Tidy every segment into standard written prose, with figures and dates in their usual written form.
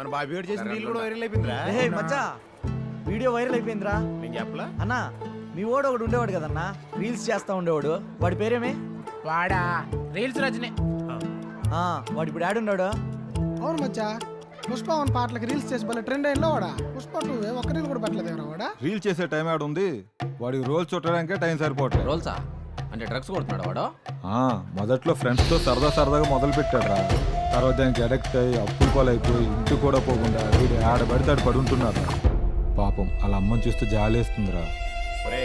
మన బాబీ గారు చేసిన రీల్ కూడా వైరల్ అయిపోయిందిరా. ఏ మచ్చా వీడియో వైరల్ అయిపోయిందిరా. నేను చెప్పలా అన్నా మీ వాడు ఒకడు ఉండేవాడు కదన్నా, రీల్స్ చేస్తా ఉండేవాడు. వాడి పేరేమే? వాడా రీల్స్ రజనే. వాడు ఇప్పుడు ఆడున్నాడు. అవును మచ్చా, పుష్పవన్ పాటలకి రీల్స్ చేసి భలే ట్రెండ్ అయిందో వాడా. పుష్ప 2 ఒక్క రీల్ కూడా పెట్టలేదు వాడా. రీల్ చేసే టైం ఆడ ఉంది, వాడికి రోల్ చుట్టడానికే టైం సరిపోవట్లేదు. రోల్సా అంటే డ్రగ్స్ కొడుతున్నాడు వాడు. మొదట్లో ఫ్రెండ్స్తో సరదాగా మొదలు పెట్టాడు. తర్వాత దానికి అడిక్ట్ అయ్యి అప్పులు పాలైపోయి ఇంటి కూడా పోకుండా వీడు ఆడబడితే ఆడు పడుంటున్నాడు. పాపం అలా అమ్మని చూస్తూ జాలేస్తుందిరా. ఒరే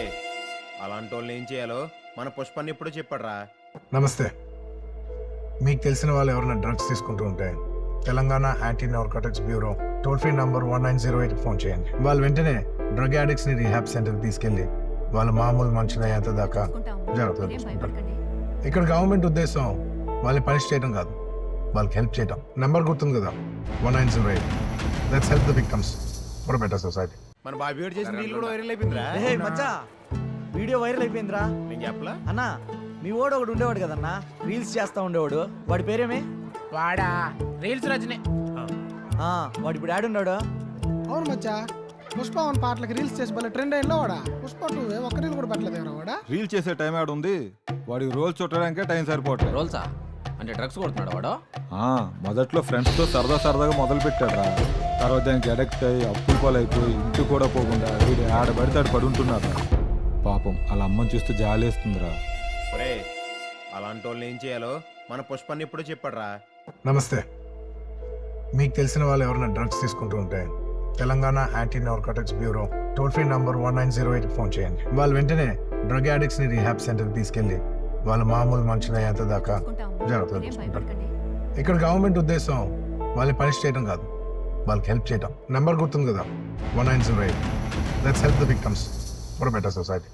అలాంటి వాళ్ళని ఏం చేయాలో మన పుష్పాన్ని ఎప్పుడో చెప్పాడురా. నమస్తే. మీకు తెలిసిన వాళ్ళు ఎవరైనా డ్రగ్స్ తీసుకుంటూ ఉంటే Telangana anti narcotics bureau toll free number 1908 phone చేయండి. వాళ్ళు వెంటనే డ్రగ్ అడిక్ట్స్ ని రీహాబ్ సెంటర్ తీసుకెళ్లి వాళ్ళ మామూలు మనుషులయ్యేంత దాకా జాగ్రత్తగా చూసుకుంటారు. ఇక్కడ గవర్నమెంట్ ఉద్దేశం వాళ్ళని పనిష్ చేయడం కాదు, వాళ్ళకి హెల్ప్ చేయడం. నెంబర్ గుర్తుంది కదా, 1908. Let's help the victims for better society. మన బాబీ గారు చేసిన రీల్ కూడా వైరల్ అయిపోయిందిరా. ఏ మచ్చా వీడియో వైరల్ అయిపోయిందిరా. నేను చెప్పలా అన్నా మీ వాడు ఒకడు ఉండేవాడు కదన్నా, రీల్స్ చేస్తా ఉండేవాడు. వాడి పేరేమే? వాడా రీల్స్ రజనే. వాడు ఇప్పుడు ఆడున్నాడు. అవును మచ్చా, పుష్పవన్ పాటలకి రీల్స్ చేసి భలే ట్రెండ్ అయిందో వాడా. పుష్ప 2 ఒక్క రీల్ కూడా పెట్టలేదు వాడా. రీల్ చేసే టైం ఆడ ఉంది, వాడికి రోల్ చుట్టడానికే టైం సరిపోవట్లేదు. రోల్సా అంటే డ్రగ్స్ కొడుతున్నాడు వాడు. మొదట్లో ఫ్రెండ్స్తో సరదాగా మొదలు పెట్టాడు. తర్వాత దానికి అడిక్ట్ అయ్యి అప్పులు పాలైపోయి ఇంటి కూడా పోకుండా వీడు ఆడబడితే ఆడు పడుంటున్నాడు. పాపం అలా అమ్మని చూస్తూ జాలేస్తుందిరా. ఒరే అలాంటి వాళ్ళని ఏం చేయాలో మన పుష్పాన్ని ఎప్పుడో చెప్పాడురా. నమస్తే. మీకు తెలిసిన వాళ్ళు ఎవరైనా డ్రగ్స్ తీసుకుంటూ ఉంటే Telangana anti narcotics bureau toll free number 1908 phone చేయండి. వాళ్ళు వెంటనే డ్రగ్ అడిక్ట్స్ ని రీహాబ్ సెంటర్ తీసుకెళ్లి వాళ్ళ మామూలు మనుషులయ్యేంత దాకా జాగ్రత్తగా చూసుకుంటారు. ఇక్కడ గవర్నమెంట్ ఉద్దేశం వాళ్ళని పనిష్ చేయడం కాదు, వాళ్ళకి హెల్ప్ చేయడం. నెంబర్ గుర్తుంది కదా, 1908. Let's help the victims for better society.